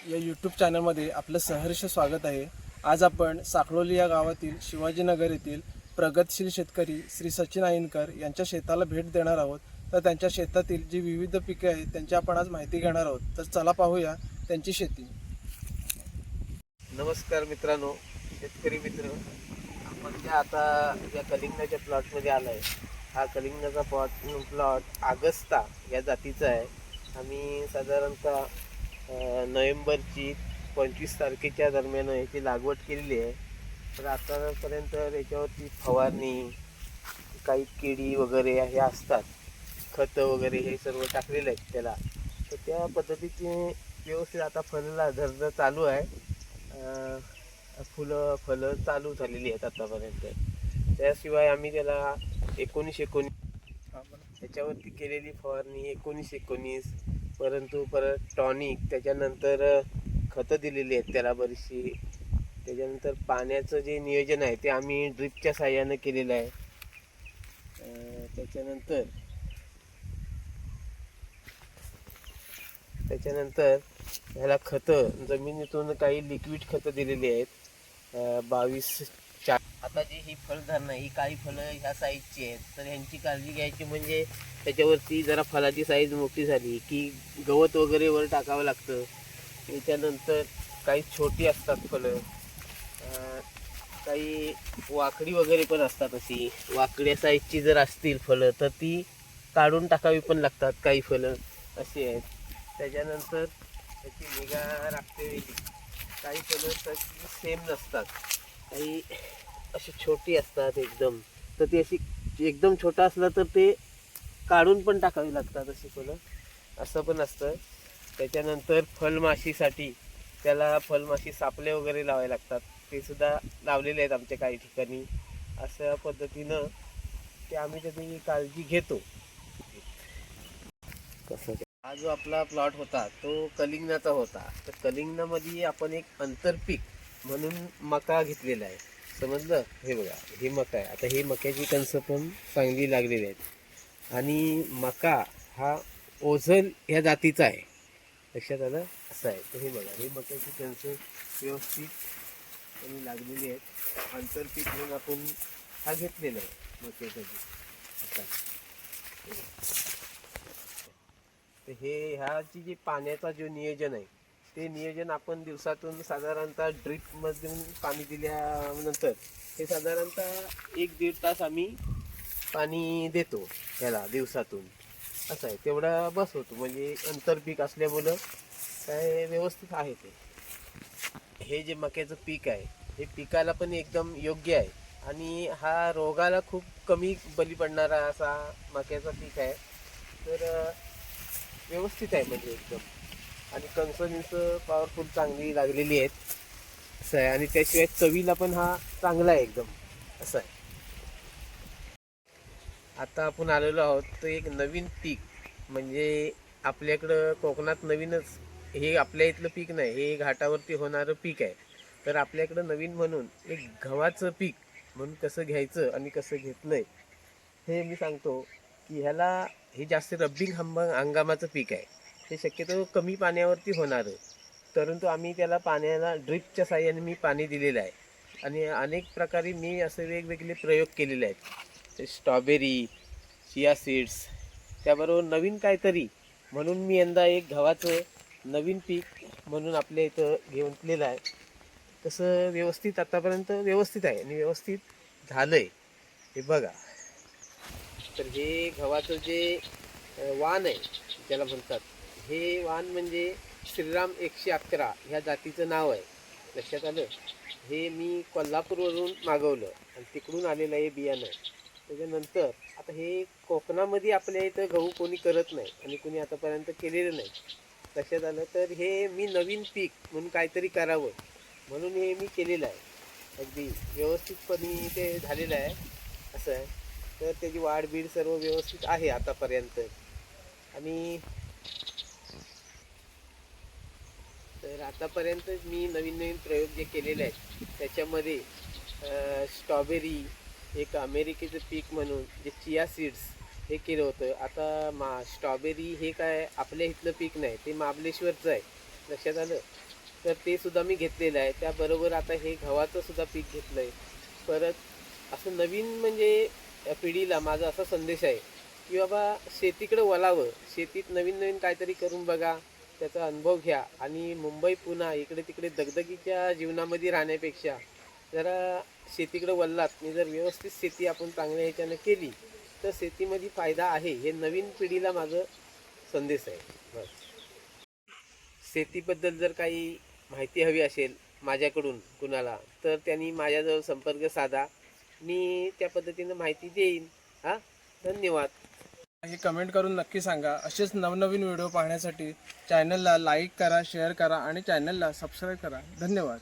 या यूट्यूब चॅनलमध्ये आपलं सहर्ष स्वागत आहे। आज आपण साखळोली या गावातील शिवाजीनगर येथील प्रगतशील शेतकरी श्री सचिन आयनकर यांच्या शेताला भेट देणार आहोत। तर त्यांच्या शेतातील जी विविध पिके आहेत त्यांची आपण आज माहिती घेणार आहोत। तर चला पाहूया त्यांची शेती। नमस्कार मित्रांनो, शेतकरी मित्र, आपण ज्या आता या कलिंगडाच्या प्लॉटमध्ये आलो आहे। हा कलिंगडाचा प्लॉट आगस्ता या जातीचा आहे। आम्ही साधारणतः नोव्हेंबरची 25 तारखेच्या दरम्यान याची लागवड केलेली आहे। तर आतापर्यंत याच्यावरती फवारणी, काही किडी वगैरे हे असतात, खतं वगैरे हे सर्व टाकलेलं आहे त्याला। तर त्या पद्धतीचे व्यवस्थित आता फळला धरणं चालू आहे। फळं चालू झालेली आहेत आतापर्यंत। त्याशिवाय आम्ही त्याला 19-19 त्याच्यावरती केलेली फवारणी 19-19, परंतु परत टॉनिक, त्याच्यानंतर खतं दिलेली आहेत त्याला बरीचशी। त्याच्यानंतर पाण्याचं जे नियोजन आहे ते आम्ही ड्रिपच्या साहाय्यानं केलेलं आहे। त्याच्यानंतर ह्याला खतं जमिनीतून काही लिक्विड खतं दिलेली आहेत 22-4। आता जी ही फळधारणा ही काही फळं ह्या साईजची आहेत, तर ह्यांची काळजी घ्यायची म्हणजे त्याच्यावरती जरा फळाची साईज मोठी झाली की गवत वगैरे वर टाकावं लागतं। त्याच्यानंतर काही छोटी असतात फळं, काही वाकडी वगैरे पण असतात। अशी वाकड्या साईजची जर असतील फळं तर ती काढून टाकावी पण लागतात, काही फळं अशी आहेत। त्याच्यानंतर त्याची निगा राखते वेळी काही फळं सेम नसतात, काही अशी छोटी असतात एकदम, तर ती अशी एकदम छोटा असला तर ते काढून पण टाकावी लागतात अशी फळं, असं पण असतं। त्याच्यानंतर फळमाशीसाठी त्याला फळमाशी सापळे वगैरे लावावे लागतात, ते सुद्धा लावलेले आहेत आमच्या काही ठिकाणी। अशा पद्धतीनं ते आम्ही त्याची काळजी घेतो। कसं हा जो आपला प्लॉट होता तो कलिंगडाचा होता। तर कलिंगडामध्ये आपण एक आंतरपीक म्हणून मका घेतलेला आहे, समजलं? हे बघा, हे मका आहे। आता ही मक्याची कणसं पण चांगली लागलेली आहेत। आणि मका हा ओझल ह्या जातीचा आहे, लक्षात आलं? असं आहे। तर हे बघा, ही मक्याची कणसं व्यवस्थित आणि लागलेली आहेत। आंतरपीक म्हणून आपण हा घेतलेला आहे मक्याचा असा। तर हे ह्याची जी पाण्याचा जो नियोजन आहे ते नियोजन आपण दिवसातून साधारणतः ड्रीपमधून पाणी दिल्यानंतर हे साधारणतः 1-1.5 तास आम्ही पाणी देतो ह्याला दिवसातून, असं आहे। तेवढा बस होतो, म्हणजे आंतरपीक असल्यामुळं काय व्यवस्थित आहे ते। हे जे मक्याचं पीक आहे हे पिकाला पण एकदम योग्य आहे आणि हा रोगाला खूप कमी बली पडणारा असा मक्याचा पीक आहे। तर व्यवस्थित आहे म्हणजे एकदम, आणि कणसं पॉवरफुल चांगली लागलेली आहेत, असं आहे। आणि त्याशिवाय चवीला पण हा चांगला आहे एकदम, असं आहे। आता आपण आलेलो आहोत तर एक नवीन पीक, म्हणजे आपल्याकडं कोकणात नवीनच हे आपल्या इथलं पीक नाही, हे घाटावरती होणारं पीक आहे। तर आपल्याकडं नवीन म्हणून एक गव्हाचं पीक म्हणून कसं घ्यायचं आणि कसं घेतलंय हे मी सांगतो। की ह्याला हे जास्त रब्बी हंगामाचं पीक आहे, हे शक्यतो कमी पाण्यावरती होणारं, परंतु आम्ही त्याला पाण्याला ड्रिपच्या साहाय्याने मी पाणी दिलेलं आहे। आणि अनेक प्रकारे मी असे वेगवेगळे प्रयोग केलेले आहेत, स्ट्रॉबेरी, चिया सीड्स, त्याबरोबर नवीन काहीतरी म्हणून मी यंदा एक गव्हाचं नवीन पीक म्हणून आपल्या इथं घेतलेलं आहे। तसं व्यवस्थित आतापर्यंत व्यवस्थित आहे आणि व्यवस्थित झालं आहे, हे बघा। तर हे गव्हाचं जे वाण आहे त्याला म्हणतात, हे वाण म्हणजे श्रीराम 111 ह्या जातीचं नाव आहे, लक्षात आलं? हे मी कोल्हापूरवरून मागवलं आणि तिकडून आलेलं आहे बियाणं। त्याच्यानंतर आता हे कोकणामध्ये आपल्या इथं गहू कोणी करत नाही आणि कोणी आतापर्यंत केलेलं नाही, लक्षात आलं? तर हे मी नवीन पीक म्हणून काहीतरी करावं म्हणून हे मी केलेलं आहे। अगदी व्यवस्थितपणे ते झालेलं आहे, असं आहे। तर त्याची वाढबीड सर्व व्यवस्थित आहे आतापर्यंत। आणि तर आतापर्यंत मी नवीन प्रयोग जे केलेले आहेत त्याच्यामध्ये स्ट्रॉबेरी, एक अमेरिकेचं पीक म्हणून जे चिया सीड्स हे केलं होतं। आता स्ट्रॉबेरी हे काय आपल्या इथलं पीक नाही, ते महाबळेश्वरचं आहे, लक्षात आलं? तर ते सुद्धा मी घेतलेलं आहे. त्याबरोबर आता हे गव्हाचं सुद्धा पीक घेतलं आहे. परत असं नवीन म्हणजे या पिढीला माझा असा संदेश आहे की बाबा शेतीकडे वळावं, शेतीत नवीन नवीन काहीतरी करून बघा, त्याचा अनुभव घ्या आणि मुंबई पुन्हा इकडे तिकडे दगदगीच्या जीवनामध्ये राहण्यापेक्षा जरा शेतीकडे वळलात आणि जर व्यवस्थित शेती आपण चांगल्या ह्याच्यानं केली तर शेतीमध्ये फायदा आहे, हे नवीन पिढीला माझं संदेश आहे. बस. शेतीबद्दल जर काही माहिती हवी असेल माझ्याकडून कुणाला तर त्यांनी माझ्याजवळ संपर्क साधा, मी त्या पद्धतीनं माहिती देईन. हां, धन्यवाद. हे कमेंट करून नक्की सांगा. असेच नवनवीन व्हिडिओ पाहण्यासाठी चॅनलला लाईक करा, शेअर करा आणि चॅनलला सबस्क्राईब करा. धन्यवाद.